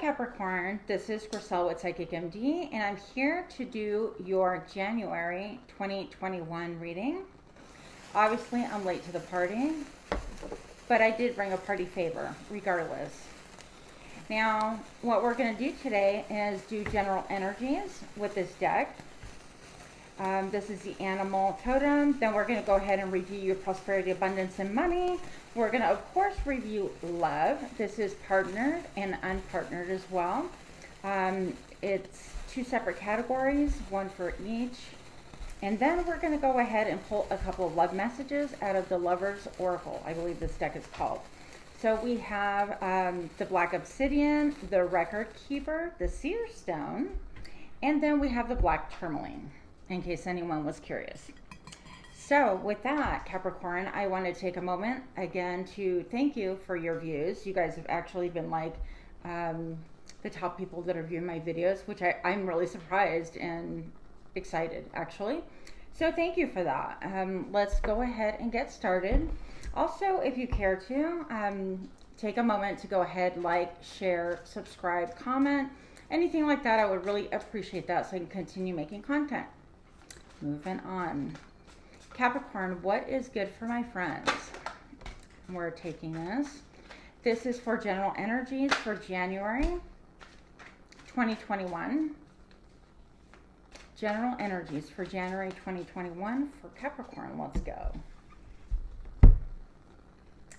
Capricorn, this is Griselle with Psychic MD, and I'm here to do your January 2021 reading. Obviously, I'm late to the party, but I did bring a party favor regardless. Now, what we're going to do today is do general energies with this deck. This is the animal totem. Then we're going to go ahead and review your prosperity, abundance, and money. We're going to, of course, review love. This is partnered and unpartnered as well. It's two separate categories, one for each. And then we're going to go ahead and pull a couple of love messages out of the Lover's Oracle. I believe this deck is called. So we have the Black Obsidian, the Record Keeper, the Seer Stone, and then we have the Black Tourmaline, in case anyone was curious. So with that, Capricorn, I want to take a moment again to thank you for your views. You guys have actually been like the top people that are viewing my videos, which I'm really surprised and excited actually. So thank you for that. Let's go ahead and get started. Also, if you care to, take a moment to go ahead, like, share, subscribe, comment, anything like that. I would really appreciate that so I can continue making content. Moving on. Capricorn, what is good for my friends? We're taking this. This is for general energies for January 2021. General energies for January 2021 for Capricorn. Let's go.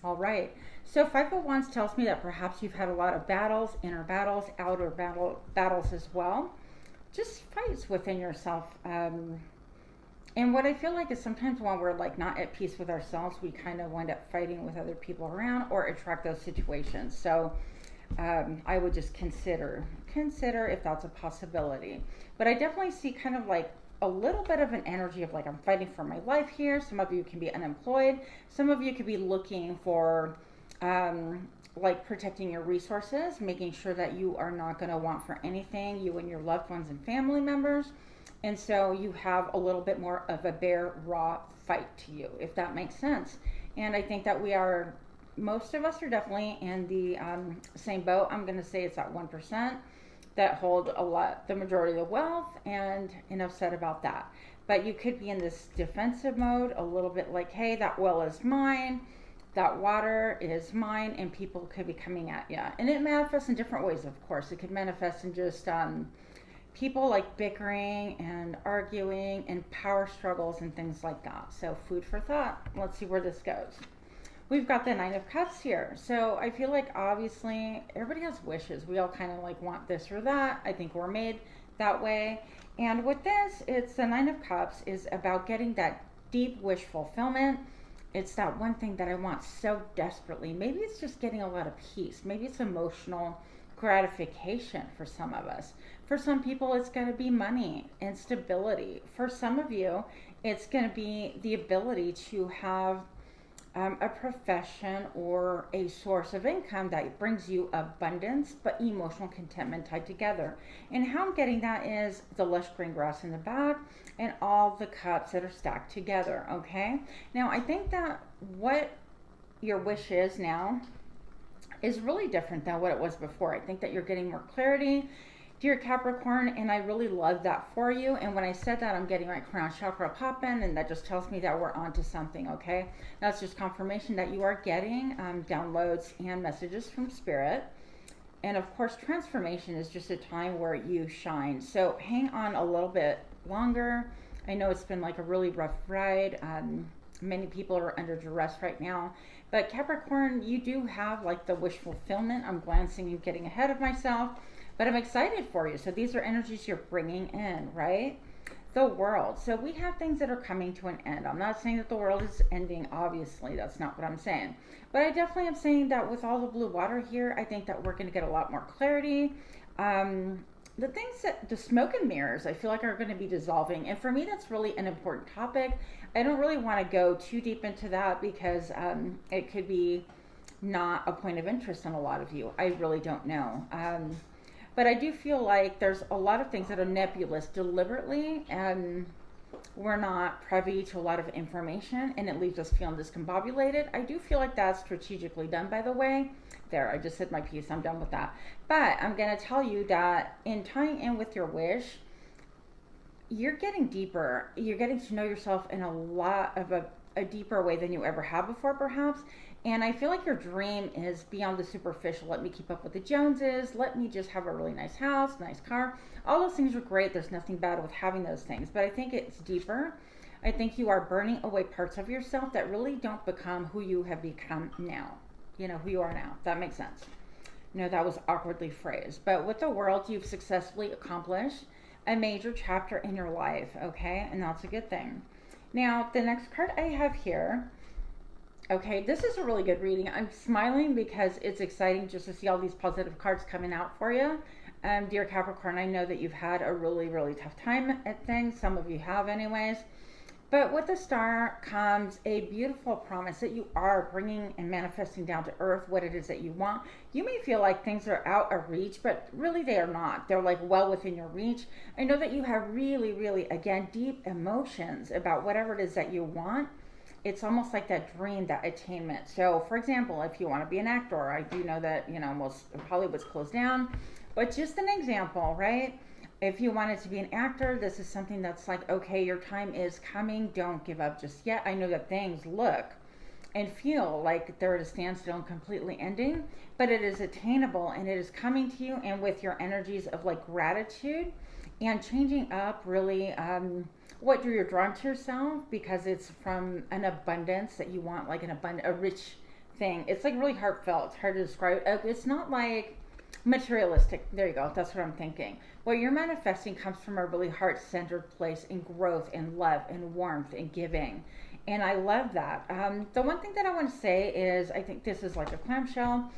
All right. So Five of Wands tells me that perhaps you've had a lot of battles, inner battles, outer battles as well. Just fights within yourself. And what I feel like is sometimes when we're like not at peace with ourselves, we kind of wind up fighting with other people around or attract those situations. So I would just consider if that's a possibility. But I definitely see kind of like a little bit of an energy of like I'm fighting for my life here. Some of you can be unemployed. Some of you could be looking for like protecting your resources, making sure that you are not going to want for anything, you and your loved ones and family members. And so you have a little bit more of a bare, raw fight to you, if that makes sense. And I think that most of us are definitely in the same boat. I'm going to say it's that 1% that hold the majority of the wealth, and enough said about that. But you could be in this defensive mode, a little bit like, hey, that well is mine, that water is mine, and people could be coming at you. And it manifests in different ways, of course. It could manifest in just people like bickering and arguing and power struggles and things like that. So food for thought. Let's see where this goes. We've got the Nine of Cups here. So I feel like obviously everybody has wishes. We all kind of like want this or that. I think we're made that way. And with this, it's the Nine of Cups is about getting that deep wish fulfillment. It's that one thing that I want so desperately. Maybe it's just getting a lot of peace. Maybe it's emotional gratification for some of us. For some people, it's going to be money and stability. For some of you, it's going to be the ability to have a profession or a source of income that brings you abundance, but emotional contentment tied together. And how I'm getting that is the lush green grass in the back and all the cups that are stacked together, okay? Now, I think that what your wish is now is really different than what it was before. I think that you're getting more clarity, dear Capricorn, and I really love that for you. And when I said that, I'm getting my crown chakra popping, and that just tells me that we're onto something, okay? That's just confirmation that you are getting downloads and messages from Spirit. And of course, transformation is just a time where you shine. So hang on a little bit longer. I know it's been like a really rough ride. Many people are under duress right now. But Capricorn, you do have like the wish fulfillment. I'm glancing and getting ahead of myself, but I'm excited for you. So these are energies you're bringing in, right? The world. So we have things that are coming to an end. I'm not saying that the world is ending, obviously. That's not what I'm saying. But I definitely am saying that with all the blue water here, I think that we're going to get a lot more clarity. The things that, the smoke and mirrors, I feel like are going to be dissolving. And for me, that's really an important topic. I don't really want to go too deep into that because it could be not a point of interest in a lot of you. I really don't know. But I do feel like there's a lot of things that are nebulous deliberately, and we're not privy to a lot of information and it leaves us feeling discombobulated. I do feel like that's strategically done, by the way. There, I just said my piece. I'm done with that. But I'm going to tell you that in tying in with your wish, you're getting deeper. You're getting to know yourself in a lot of a deeper way than you ever have before, perhaps. And I feel like your dream is beyond the superficial. Let me keep up with the Joneses. Let me just have a really nice house, nice car. All those things are great. There's nothing bad with having those things. But I think it's deeper. I think you are burning away parts of yourself that really don't become who you have become now. You know, who you are now. That makes sense. No, that was awkwardly phrased. But with the world, you've successfully accomplished a major chapter in your life, okay? And that's a good thing. Now, the next card I have here, okay, this is a really good reading. I'm smiling because it's exciting just to see all these positive cards coming out for you. Dear Capricorn, I know that you've had a really, really tough time at things. Some of you have anyways. But with the star comes a beautiful promise that you are bringing and manifesting down to earth what it is that you want. You may feel like things are out of reach, but really they are not. They're like well within your reach. I know that you have really, really, again, deep emotions about whatever it is that you want. It's almost like that dream, that attainment. So, for example, if you want to be an actor, I do know that, you know, most Hollywood's closed down, but just an example, right? If you wanted to be an actor, this is something that's like, okay, your time is coming. Don't give up just yet. I know that things look and feel like they're at a standstill and completely ending, but it is attainable and it is coming to you, and with your energies of like gratitude and changing up really what you're drawn to yourself, because it's from an abundance that you want, like a rich thing. It's like really heartfelt. It's hard to describe. It's not like materialistic. There you go. That's what I'm thinking. What you're manifesting comes from a really heart-centered place in growth and love and warmth and giving. And I love that. The one thing that I want to say is I think this is like a clamshell.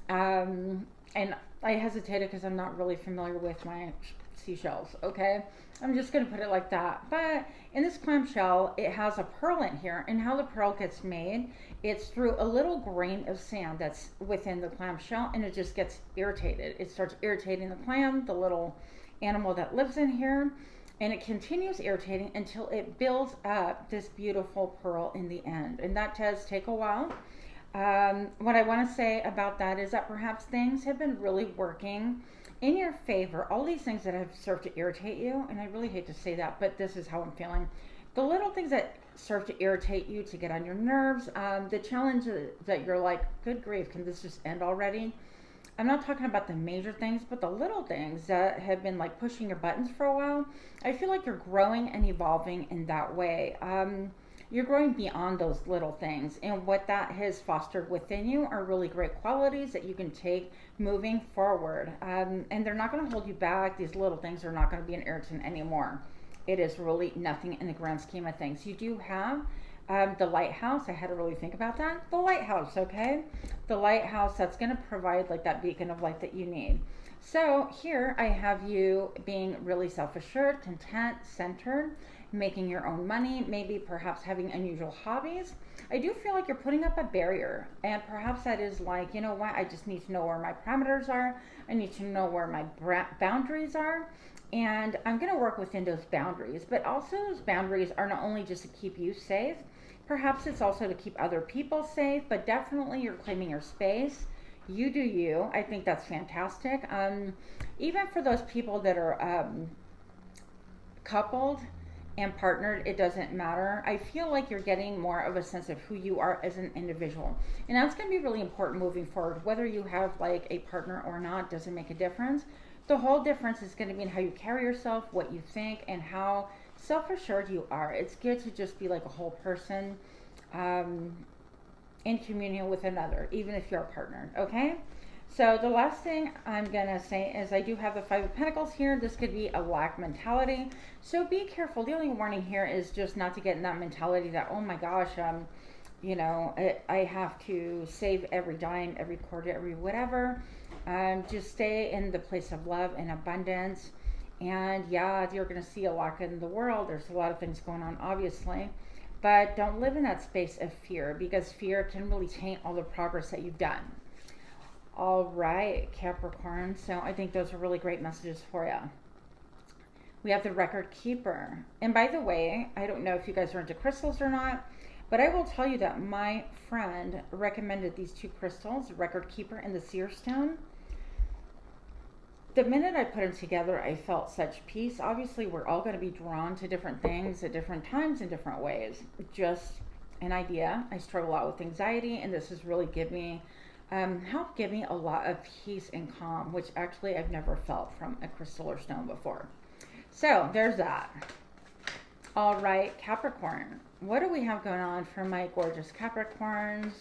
And I hesitated because I'm not really familiar with my seashells, okay? I'm just going to put it like that. But in this clamshell, it has a pearl in here. And how the pearl gets made, it's through a little grain of sand that's within the clamshell, and it just gets irritated. It starts irritating the clam, the little animal that lives in here, and it continues irritating until it builds up this beautiful pearl in the end. And that does take a while. What I want to say about that is that perhaps things have been really working in your favor. All these things that have served to irritate you, and I really hate to say that, but this is how I'm feeling. The little things that serve to irritate you, to get on your nerves, the challenge that you're like, good grief, can this just end already? I'm not talking about the major things, but the little things that have been like pushing your buttons for a while. I feel like you're growing and evolving in that way. You're growing beyond those little things, and what that has fostered within you are really great qualities that you can take moving forward. And they're not going to hold you back. These little things are not going to be an irritant anymore. It is really nothing in the grand scheme of things. You do have the lighthouse. I had to really think about that. The lighthouse, okay? The lighthouse that's going to provide like that beacon of light that you need. So here I have you being really self-assured, content, centered, making your own money, maybe perhaps having unusual hobbies. I do feel like you're putting up a barrier, and perhaps that is like, you know what, I just need to know where my parameters are. I need to know where my boundaries are, and I'm going to work within those boundaries. But also those boundaries are not only just to keep you safe, perhaps it's also to keep other people safe, but definitely you're claiming your space. You do you. I think that's fantastic. Even for those people that are coupled and partnered, it doesn't matter. I feel like you're getting more of a sense of who you are as an individual. And that's going to be really important moving forward. Whether you have like a partner or not doesn't make a difference. The whole difference is going to be in how you carry yourself, what you think, and how self-assured you are. It's good to just be like a whole person in communion with another, even if you're partnered, okay? So the last thing I'm going to say is I do have the Five of Pentacles here. This could be a lack mentality. So be careful. The only warning here is just not to get in that mentality that, oh my gosh, you know, I have to save every dime, every quarter, every whatever. Just stay in the place of love and abundance. And yeah, you're going to see a lot in the world. There's a lot of things going on, obviously. But don't live in that space of fear, because fear can really taint all the progress that you've done. All right, Capricorn. So I think those are really great messages for you. We have the record keeper. And by the way, I don't know if you guys are into crystals or not, but I will tell you that my friend recommended these two crystals, record keeper and the seer stone. The minute I put them together, I felt such peace. Obviously, we're all going to be drawn to different things at different times in different ways. Just an idea. I struggle a lot with anxiety, and this has really helped give me a lot of peace and calm, which actually I've never felt from a crystal or stone before. So there's that. All right, Capricorn. What do we have going on for my gorgeous Capricorns?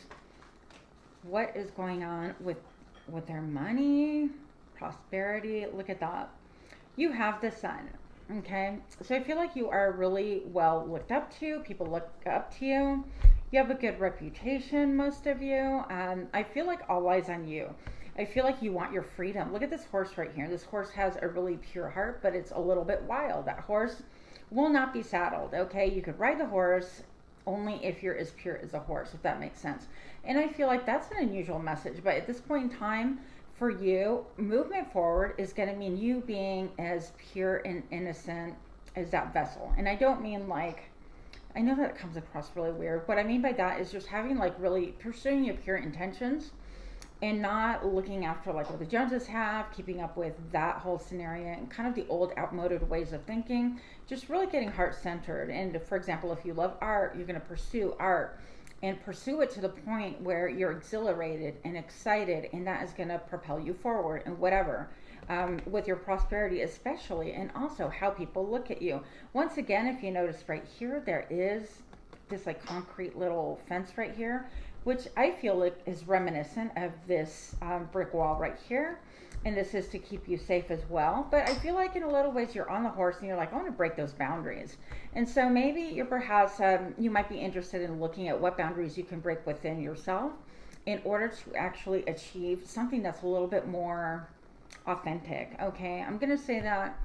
What is going on with their money, prosperity? Look at that. You have the sun. Okay, so I feel like you are really well looked up to. People look up to you. You have a good reputation, most of you. I feel like all eyes on you. I feel like you want your freedom. Look at this horse right here. This horse has a really pure heart, but it's a little bit wild. That horse will not be saddled, okay? You could ride the horse only if you're as pure as a horse, if that makes sense. And I feel like that's an unusual message, but at this point in time, for you, movement forward is going to mean you being as pure and innocent as that vessel. And I don't mean like, I know that it comes across really weird. What I mean by that is just having like really pursuing your pure intentions and not looking after like what the Joneses have, keeping up with that whole scenario and kind of the old outmoded ways of thinking, just really getting heart centered. And for example, if you love art, you're going to pursue art and pursue it to the point where you're exhilarated and excited, and that is going to propel you forward and whatever. With your prosperity especially, and also how people look at you. Once again, if you notice right here, there is this like concrete little fence right here, which I feel like is reminiscent of this brick wall right here. And this is to keep you safe as well. But I feel like in a little ways you're on the horse and you're like, I want to break those boundaries. And so maybe you're perhaps, you might be interested in looking at what boundaries you can break within yourself in order to actually achieve something that's a little bit more authentic. Okay, I'm going to say that,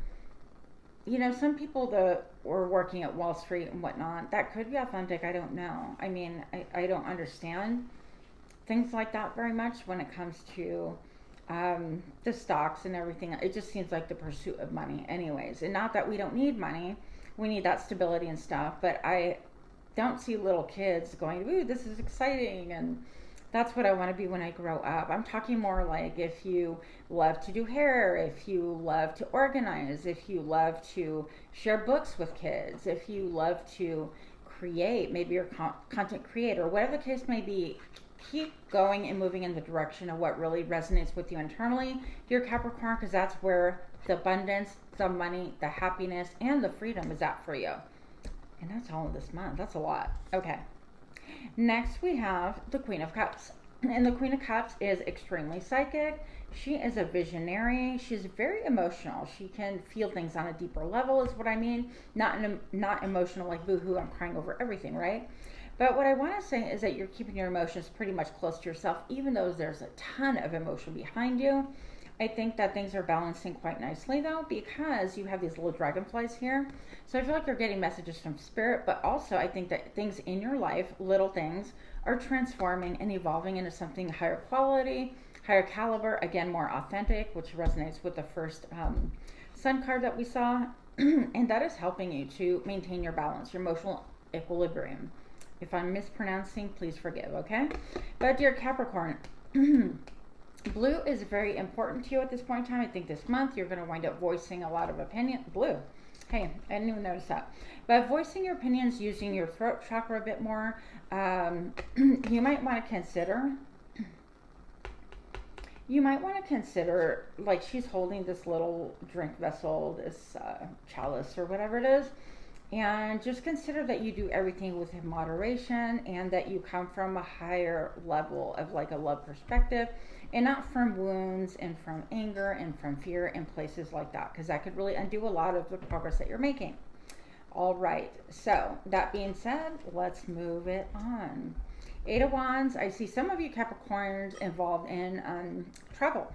you know, some people that were working at Wall Street and whatnot, that could be authentic. I don't know. I mean, I don't understand things like that very much when it comes to the stocks and everything. It just seems like the pursuit of money anyways. And not that we don't need money. We need that stability and stuff. But I don't see little kids going, ooh, this is exciting. And that's what I want to be when I grow up. I'm talking more like if you love to do hair, if you love to organize, if you love to share books with kids, if you love to create, maybe you're a content creator, whatever the case may be, keep going and moving in the direction of what really resonates with you internally. You're Capricorn, because that's where the abundance, the money, the happiness, and the freedom is at for you. And that's all of this month. That's a lot. Okay. Next, we have the Queen of Cups. And the Queen of Cups is extremely psychic. She is a visionary. She's very emotional. She can feel things on a deeper level, is what I mean. Not emotional like boo-hoo, I'm crying over everything, right? But what I want to say is that you're keeping your emotions pretty much close to yourself, even though there's a ton of emotion behind you. I think that things are balancing quite nicely though, because you have these little dragonflies here. So I feel like you're getting messages from spirit, but also I think that things in your life, little things, are transforming and evolving into something higher quality, higher caliber, again, more authentic, which resonates with the first sun card that we saw. And that is helping you to maintain your balance, your emotional equilibrium. If I'm mispronouncing, please forgive, okay? But dear Capricorn, blue is very important to you at this point in time. I think this month you're going to wind up voicing a lot of opinion. Blue. Hey, I didn't even notice that. But voicing your opinions using your throat chakra a bit more, you might want to consider, like she's holding this little drink vessel, this chalice or whatever it is. And just consider that you do everything with moderation and that you come from a higher level of like a love perspective and not from wounds and from anger and from fear and places like that, because that could really undo a lot of the progress that you're making. All right, so that being said, let's move it on. Eight of Wands, I see some of you Capricorns involved in travel.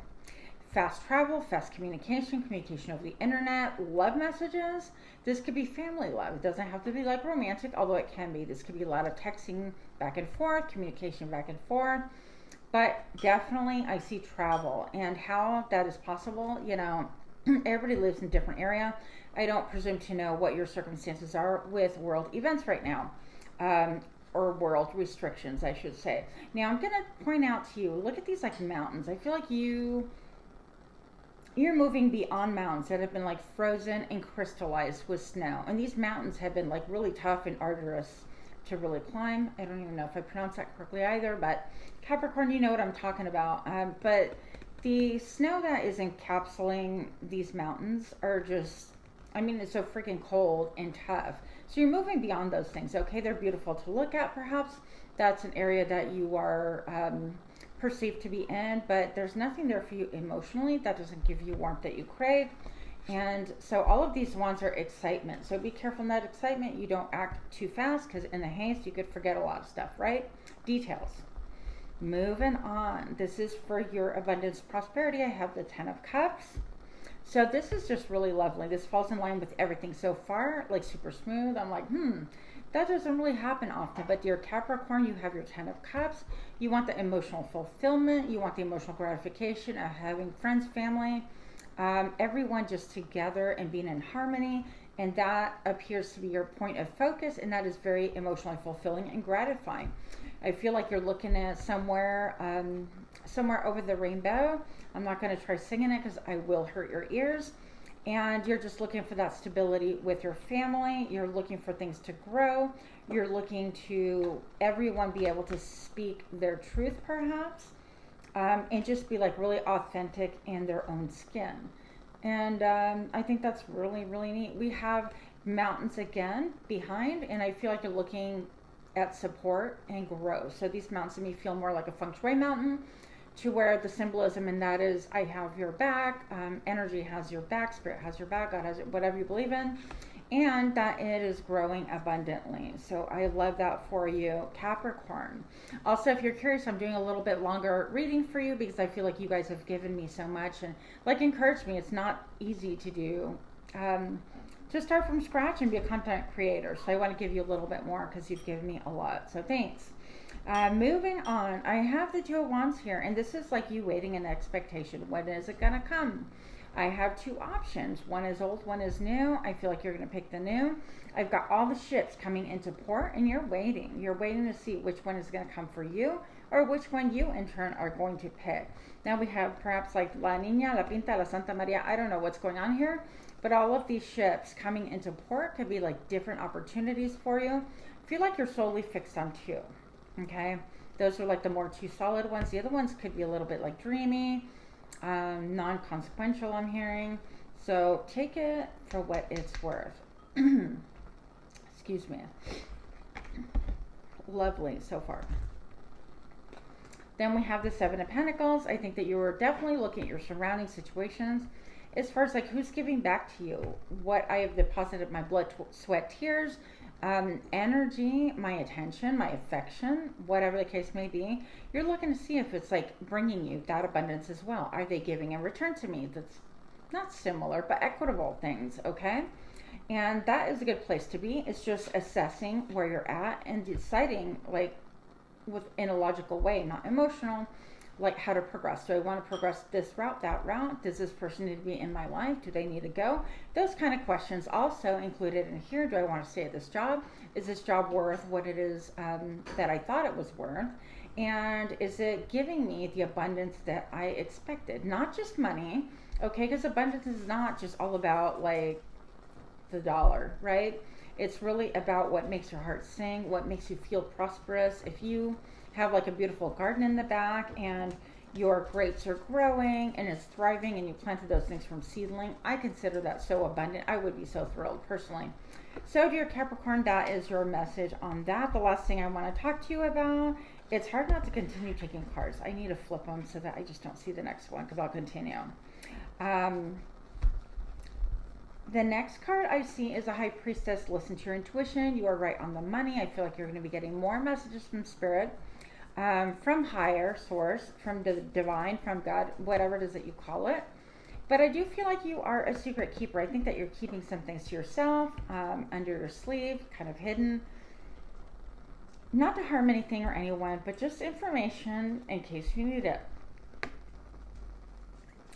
Fast travel, fast communication, communication over the internet, love messages. This could be family love. It doesn't have to be like romantic, although it can be. This could be a lot of texting back and forth, communication back and forth. But definitely I see travel, and how that is possible, you know, Everybody lives in a different area. I don't presume to know what your circumstances are with world events right now, or world restrictions, I should say. Now, I'm going to point out to you, look at these like mountains. I feel like you're moving beyond mountains that have been like frozen and crystallized with snow. And these mountains have been like really tough and arduous to really climb. I don't even know if I pronounced that correctly either, but Capricorn, you know what I'm talking about. But the snow that is encapsulating these mountains are just, I mean, it's so freaking cold and tough. So you're moving beyond those things. Okay, they're beautiful to look at, perhaps. That's an area that you are perceived to be in, but there's nothing there for you emotionally. That doesn't give you warmth that you crave. And so all of these ones are excitement. So be careful in that excitement. You don't act too fast, because in the haste, you could forget a lot of stuff, right? Details. Moving on. This is for your abundance, prosperity. I have the 10 of Cups. So this is just really lovely. This falls in line with everything so far, like super smooth. I'm like, that doesn't really happen often. But dear Capricorn, you have your 10 of Cups. You want the emotional fulfillment. You want the emotional gratification of having friends, family, everyone just together and being in harmony. And that appears to be your point of focus. And that is very emotionally fulfilling and gratifying. I feel like you're looking at somewhere over the rainbow. I'm not going to try singing it because I will hurt your ears. And you're just looking for that stability with your family. You're looking for things to grow. You're looking to everyone be able to speak their truth, perhaps, and just be like really authentic in their own skin. And I think that's really, really neat. We have mountains again behind, and I feel like you're looking at support and growth. So these mountains to me feel more like a feng shui mountain, to where the symbolism in that is I have your back, energy has your back, spirit has your back, God has it, whatever you believe in, and that it is growing abundantly. So I love that for you, Capricorn. Also, if you're curious, I'm doing a little bit longer reading for you because I feel like you guys have given me so much and like encouraged me. It's not easy to do. To start from scratch and be a content creator. So I want to give you a little bit more because you've given me a lot. So thanks. Moving on, I have the 2 of Wands here, and this is like you waiting in expectation. When is it going to come? I have 2 options. One is old, one is new. I feel like you're going to pick the new. I've got all the ships coming into port, and you're waiting. You're waiting to see which one is going to come for you, or which one you in turn are going to pick. Now we have perhaps like La Niña, La Pinta, La Santa Maria. I don't know what's going on here, but all of these ships coming into port could be like different opportunities for you. I feel like you're solely fixed on 2. Okay, those are like the more 2 solid ones. The other ones could be a little bit like dreamy, non-consequential, I'm hearing. So take it for what it's worth. Excuse me. Lovely so far. Then we have the 7 of Pentacles. I think that you were definitely looking at your surrounding situations as far as like who's giving back to you, what I have deposited my blood, sweat, tears, energy, my attention, my affection, whatever the case may be. You're looking to see if it's like bringing you that abundance as well. Are they giving in return to me? That's not similar, but equitable things, okay? And that is a good place to be. It's just assessing where you're at and deciding like in a logical way, not emotional, like how to progress. Do I want to progress this route, that route? Does this person need to be in my life? Do they need to go? Those kind of questions also included in here. Do I want to stay at this job? Is this job worth what it is that I thought it was worth? And is it giving me the abundance that I expected? Not just money, okay? Because abundance is not just all about like the dollar, right? It's really about what makes your heart sing, what makes you feel prosperous. If you have like a beautiful garden in the back and your grapes are growing and it's thriving and you planted those things from seedling, I consider that so abundant. I would be so thrilled personally. So dear Capricorn, that is your message on that. The last thing I want to talk to you about, it's hard not to continue taking cards. I need to flip them so that I just don't see the next one because I'll continue. The next card I see is a High Priestess. Listen to your intuition. You are right on the money. I feel like you're going to be getting more messages from Spirit. From higher source, from the divine, from God, whatever it is that you call it. But I do feel like you are a secret keeper. I think that you're keeping some things to yourself, under your sleeve, kind of hidden. Not to harm anything or anyone, but just information in case you need it.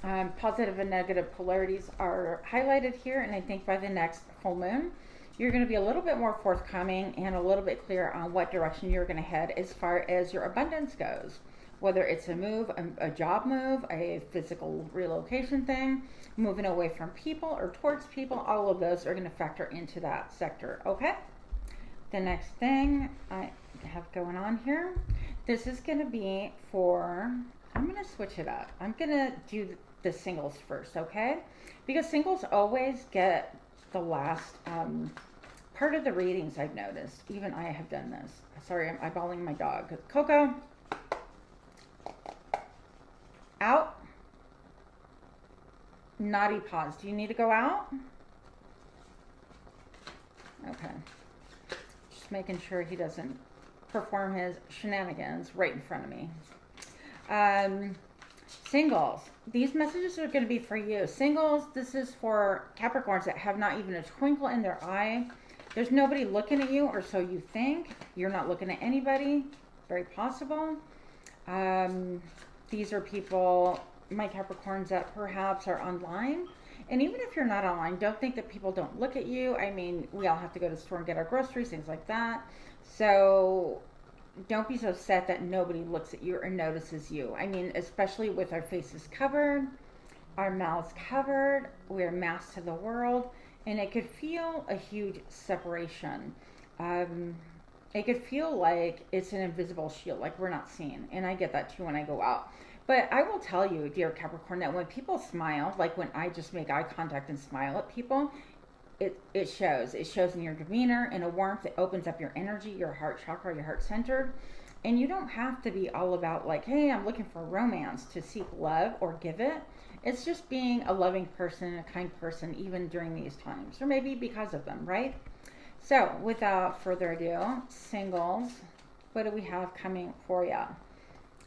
Positive and negative polarities are highlighted here, and I think by the next full moon, you're going to be a little bit more forthcoming and a little bit clear on what direction you're going to head as far as your abundance goes. Whether it's a move, a job move, a physical relocation thing, moving away from people or towards people, all of those are going to factor into that sector, okay? The next thing I have going on here, this is going to be for, I'm going to switch it up. I'm going to do the singles first, okay? Because singles always get the last part of the readings, I've noticed. Even I have done this. Sorry, I'm eyeballing my dog. Coco, out. Naughty paws. Do you need to go out? Okay. Just making sure he doesn't perform his shenanigans right in front of me. Singles. These messages are going to be for you. Singles, this is for Capricorns that have not even a twinkle in their eye. There's nobody looking at you, or so you think. You're not looking at anybody. Very possible. These are people, my Capricorns, that perhaps are online. And even if you're not online, don't think that people don't look at you. I mean, we all have to go to the store and get our groceries, things like that. So don't be so set that nobody looks at you or notices you. I mean, especially with our faces covered, our mouths covered, we're masked to the world, and it could feel a huge separation. It could feel like it's an invisible shield, like we're not seen. And I get that too when I go out. But I will tell you, dear Capricorn, that when people smile, like when I just make eye contact and smile at people, it shows. It shows in your demeanor, in a warmth. It opens up your energy, your heart chakra, your heart center. And you don't have to be all about like, hey, I'm looking for romance to seek love or give it. It's just being a loving person, a kind person, even during these times. Or maybe because of them, right? So without further ado, singles, what do we have coming for you?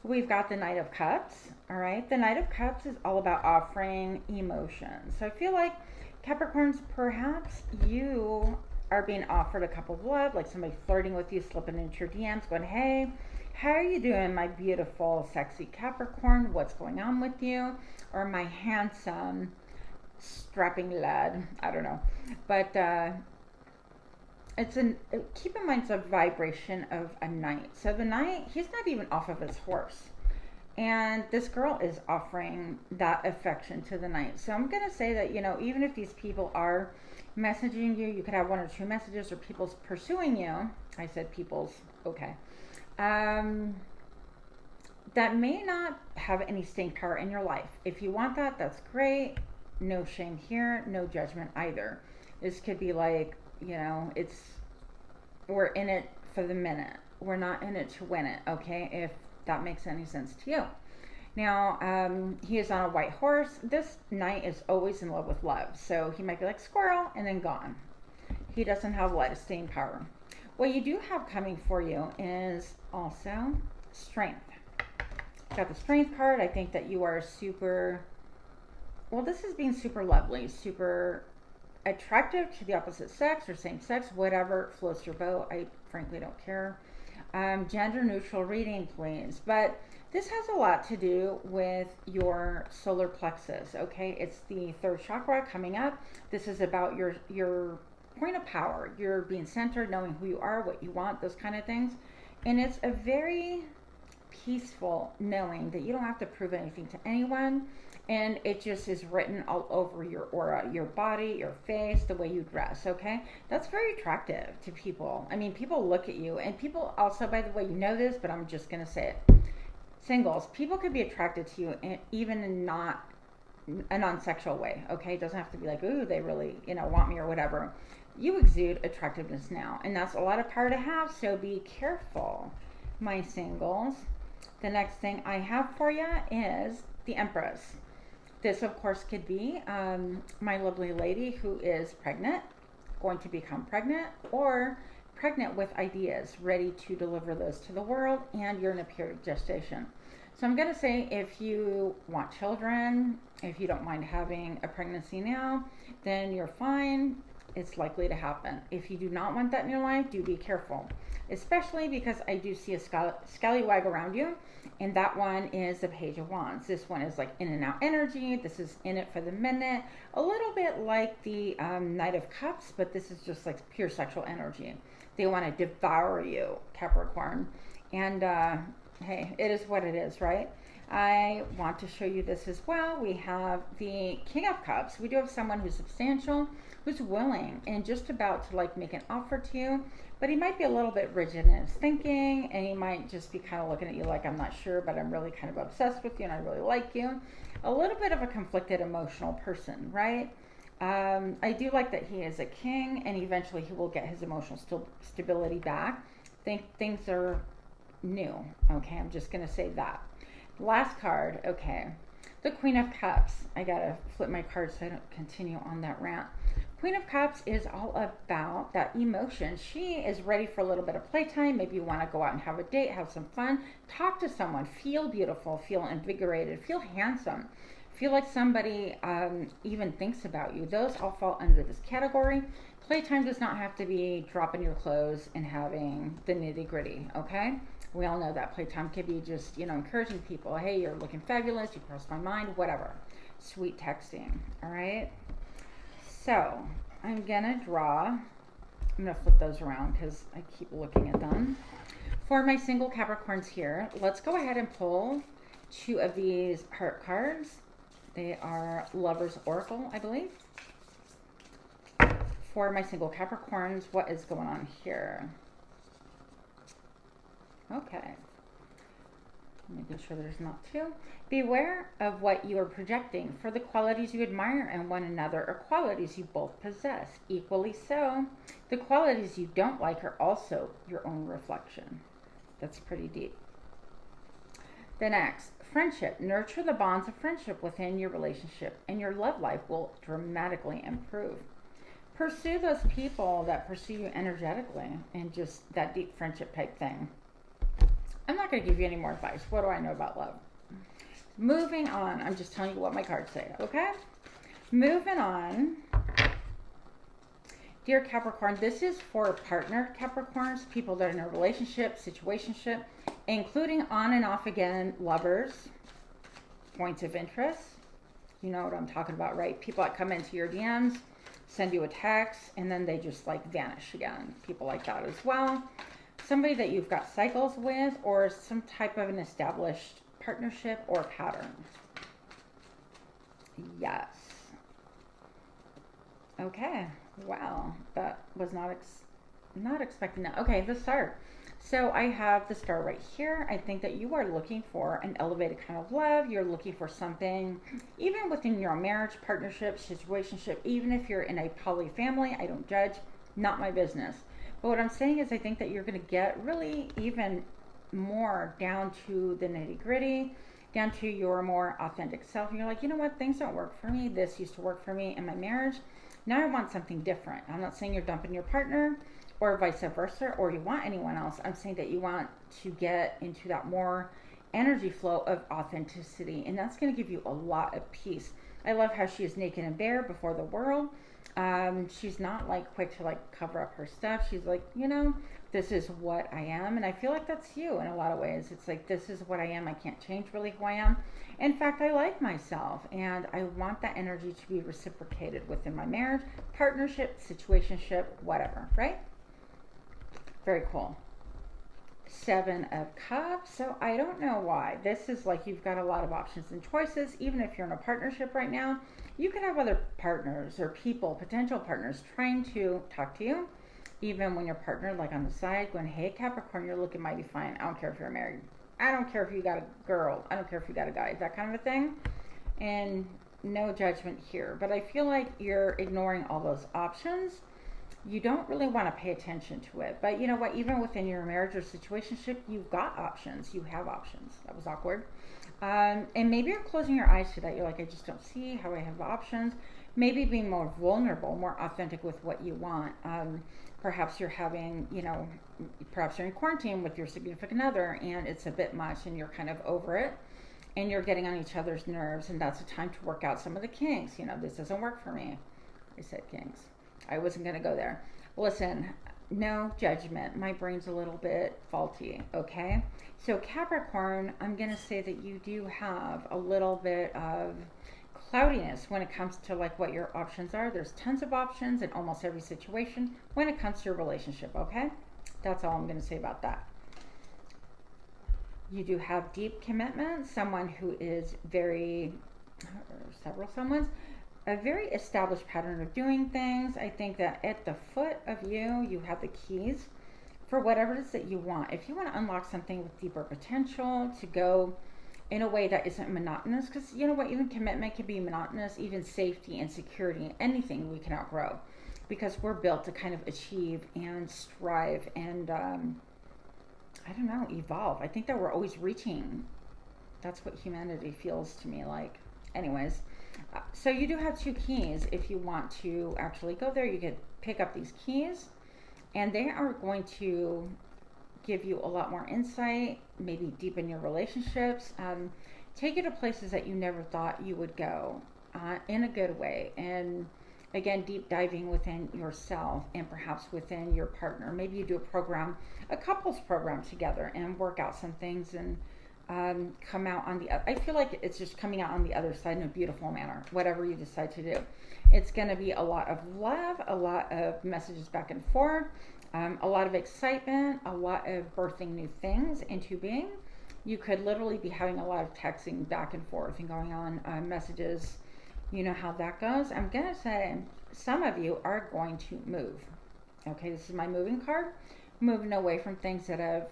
We've got the Knight of Cups, all right? The Knight of Cups is all about offering emotions. So I feel like Capricorns, perhaps you are being offered a cup of love, like somebody flirting with you, slipping into your DMs, going, hey, how are you doing, my beautiful, sexy Capricorn? What's going on with you? Or my handsome, strapping lad. I don't know. But keep in mind it's a vibration of a knight. So the knight, he's not even off of his horse. And this girl is offering that affection to the knight. So I'm going to say that, you know, even if these people are messaging you, you could have one or two messages, or people's pursuing you. I said people's, okay. That may not have any staying power in your life. If you want that, that's great. No shame here, no judgment either. This could be like, you know, we're in it for the minute. We're not in it to win it, okay? If that makes any sense to you. Now, he is on a white horse. This knight is always in love with love. So he might be like squirrel and then gone. He doesn't have a lot of staying power. What you do have coming for you is also strength. Got the strength card. I think that you are super, well, this is being super lovely, super attractive to the opposite sex or same sex, whatever floats your boat. I frankly don't care. Gender neutral reading, please. But this has a lot to do with your solar plexus, okay? It's the third chakra coming up. This is about your point of power, your being centered, knowing who you are, what you want, those kind of things. And it's a very peaceful knowing that you don't have to prove anything to anyone. And it just is written all over your aura, your body, your face, the way you dress, okay? That's very attractive to people. I mean, people look at you, and people also, by the way, you know this, but I'm just going to say it. Singles, people could be attracted to you even in not a non-sexual way, okay? It doesn't have to be like, ooh, they really, you know, want me or whatever. You exude attractiveness now, and that's a lot of power to have, so be careful, my singles. The next thing I have for you is the Empress. This, of course, could be my lovely lady who is pregnant, going to become pregnant, or pregnant with ideas, ready to deliver those to the world, and you're in a period of gestation. So I'm going to say if you want children, if you don't mind having a pregnancy now, then you're fine. it's likely to happen. If you do not want that in your life, do be careful. Especially because I do see a scallywag around you, and that one is the Page of Wands. This one is like in and out energy. This is in it for the minute. A little bit like the Knight of Cups, but this is just like pure sexual energy. They want to devour you, Capricorn. And hey, it is what it is, right? I want to show you this as well. We have the King of Cups. We do have someone who's substantial, who's willing and just about to like make an offer to you, but he might be a little bit rigid in his thinking, and he might just be kind of looking at you like, I'm not sure, but I'm really kind of obsessed with you and I really like you. A little bit of a conflicted emotional person, right? I do like that he is a king, and eventually he will get his emotional stability back. Think things are new. Okay, I'm just going to say that. Last card, okay. The Queen of Cups. I gotta flip my cards so I don't continue on that rant. Queen of Cups is all about that emotion. She is ready for a little bit of playtime. Maybe you want to go out and have a date, have some fun, talk to someone, feel beautiful, feel invigorated, feel handsome, feel like somebody even thinks about you. Those all fall under this category. Playtime does not have to be dropping your clothes and having the nitty gritty, okay? We all know that playtime can be just, encouraging people. Hey, you're looking fabulous. You crossed my mind, whatever. Sweet texting, all right? So I'm going to draw. I'm going to flip those around because I keep looking at them. For my single Capricorns here, let's go ahead and pull 2 of these heart cards. They are Lover's Oracle, I believe. For my single Capricorns, what is going on here? Okay. Making sure there's not 2. Beware of what you are projecting, for the qualities you admire in one another are qualities you both possess. Equally so, the qualities you don't like are also your own reflection. That's pretty deep. The next, friendship. Nurture the bonds of friendship within your relationship, and your love life will dramatically improve. Pursue those people that pursue you energetically and just that deep friendship type thing. I'm not going to give you any more advice. What do I know about love? Moving on. I'm just telling you what my cards say, okay? Moving on. Dear Capricorn, this is for partner Capricorns, people that are in a relationship, situationship, including on and off again lovers, points of interest. You know what I'm talking about, right? People that come into your DMs, send you a text, and then they just like vanish again. People like that as well. Somebody that you've got cycles with, or some type of an established partnership or pattern. Yes. Okay. Wow. That was not expecting that. Okay, the Star. So I have the Star right here. I think that you are looking for an elevated kind of love. You're looking for something, even within your marriage, partnership, situationship, even if you're in a poly family, I don't judge, not my business. But what I'm saying is I think that you're going to get really even more down to the nitty gritty, down to your more authentic self. And you're like, you know what, things don't work for me. This used to work for me in my marriage. Now I want something different. I'm not saying you're dumping your partner or vice versa, or you want anyone else. I'm saying that you want to get into that more energy flow of authenticity. And that's going to give you a lot of peace. I love how she is naked and bare before the world. She's not like quick to like cover up her stuff. She's like, this is what I am. And I feel like that's you in a lot of ways. It's like, this is what I am. I can't change really who I am. In fact, I like myself, and I want that energy to be reciprocated within my marriage, partnership, situationship, whatever, right? Very cool. 7 of Cups. So I don't know why. This is like you've got a lot of options and choices. Even if you're in a partnership right now, you can have other partners or people, potential partners, trying to talk to you. Even when your partner, like on the side, going, hey, Capricorn, you're looking mighty fine. I don't care if you're married. I don't care if you got a girl. I don't care if you got a guy. That kind of a thing. And no judgment here. But I feel like you're ignoring all those options. You don't really want to pay attention to it. But you know what? Even within your marriage or situationship, you've got options. You have options. That was awkward. And maybe you're closing your eyes to that. You're like, I just don't see how I have options. Maybe being more vulnerable, more authentic with what you want. Perhaps you're having, perhaps you're in quarantine with your significant other and it's a bit much and you're kind of over it and you're getting on each other's nerves, and that's a time to work out some of the kinks. This doesn't work for me. I said kinks. I wasn't going to go there. Listen, no judgment. My brain's a little bit faulty, okay? So, Capricorn, I'm going to say that you do have a little bit of cloudiness when it comes to like what your options are. There's tons of options in almost every situation when it comes to your relationship, okay? That's all I'm going to say about that. You do have deep commitment, someone who is very, several someone's, a very established pattern of doing things. I think that at the foot of you, you have the keys for whatever it is that you want. If you want to unlock something with deeper potential, to go in a way that isn't monotonous, because you know what, even commitment can be monotonous, even safety and security, anything we can outgrow, because we're built to kind of achieve and strive and, I don't know, evolve. I think that we're always reaching. That's what humanity feels to me like. Anyways, so you do have two keys. If you want to actually go there, you could pick up these keys, and they are going to give you a lot more insight, maybe deepen your relationships, take you to places that you never thought you would go, in a good way. And again, deep diving within yourself and perhaps within your partner. Maybe you do a program, a couples program together, and work out some things and come out on the other. I feel like it's just coming out on the other side in a beautiful manner, whatever you decide to do. It's going to be a lot of love, a lot of messages back and forth, a lot of excitement, a lot of birthing new things into being. You could literally be having a lot of texting back and forth and going on messages. You know how that goes. I'm going to say some of you are going to move. Okay, this is my moving card. Moving away from things that have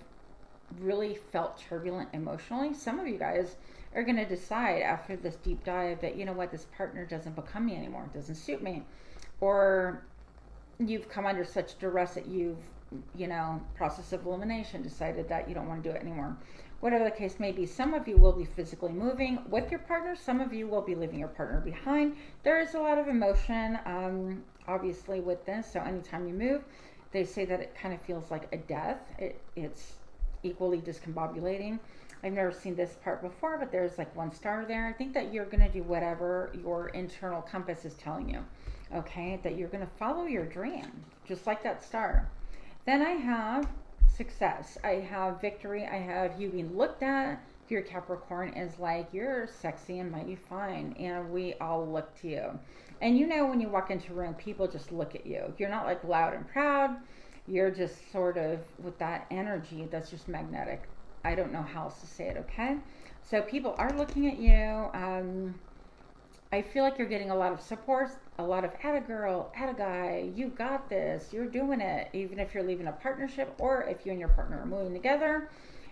really felt turbulent emotionally. Some of you guys are going to decide after this deep dive that, you know what, this partner doesn't become me anymore, it doesn't suit me. Or you've come under such duress that you've, process of elimination, decided that you don't want to do it anymore. Whatever the case may be, some of you will be physically moving with your partner. Some of you will be leaving your partner behind. There is a lot of emotion, obviously, with this. So anytime you move, they say that it kind of feels like a death. It's equally discombobulating. I've never seen this part before, but there's like one star there. I think that you're going to do whatever your internal compass is telling you, okay? That you're going to follow your dream, just like that star. Then I have success. I have victory. I have you being looked at. Your Capricorn is like, you're sexy and mighty fine, and we all look to you. And you know, when you walk into a room, people just look at you. You're not like loud and proud. You're just sort of with that energy that's just magnetic. I don't know how else to say it, okay? So people are looking at you. I feel like you're getting a lot of support, a lot of atta girl, atta guy, you got this, you're doing it, even if you're leaving a partnership or if you and your partner are moving together.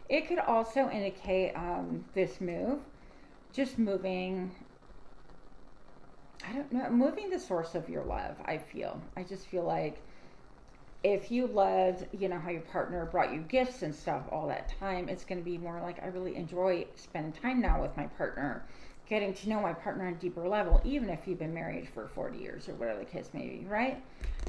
It could also indicate this move, just moving, I don't know, moving the source of your love, I just feel like if you loved, how your partner brought you gifts and stuff all that time, it's going to be more like, I really enjoy spending time now with my partner, getting to know my partner on a deeper level, even if you've been married for 40 years or whatever the case may be, right?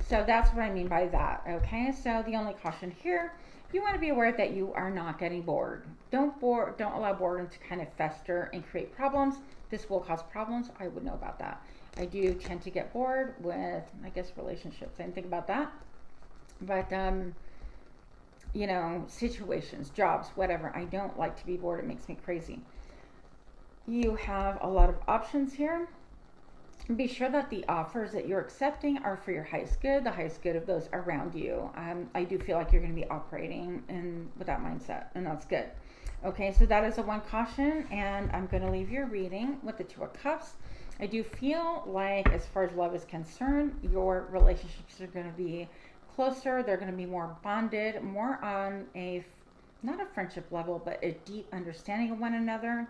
So that's what I mean by that, okay? So the only caution here, you want to be aware that you are not getting bored. Don't allow boredom to kind of fester and create problems. This will cause problems. I would know about that. I do tend to get bored with, I guess, relationships. I didn't think about that. But, situations, jobs, whatever. I don't like to be bored. It makes me crazy. You have a lot of options here. Be sure that the offers that you're accepting are for your highest good, the highest good of those around you. I do feel like you're going to be operating with that mindset, and that's good. Okay, so that is a one caution, and I'm going to leave your reading with the Two of Cups. I do feel like, as far as love is concerned, your relationships are going to be closer. They're going to be more bonded, more on not a friendship level, but a deep understanding of one another.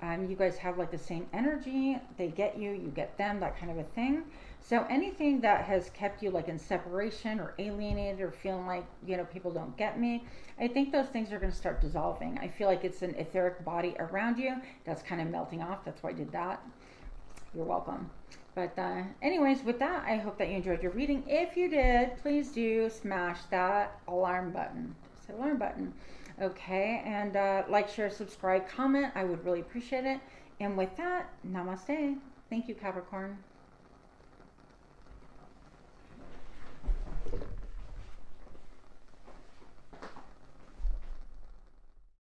You guys have like the same energy. They get you, you get them, that kind of a thing. So anything that has kept you like in separation or alienated or feeling like, people don't get me, I think those things are going to start dissolving. I feel like it's an etheric body around you that's kind of melting off. That's why I did that. You're welcome. But anyways, with that, I hope that you enjoyed your reading. If you did, please do smash that alarm button. Just the alarm button. Okay, and like, share, subscribe, comment. I would really appreciate it. And with that, namaste. Thank you, Capricorn.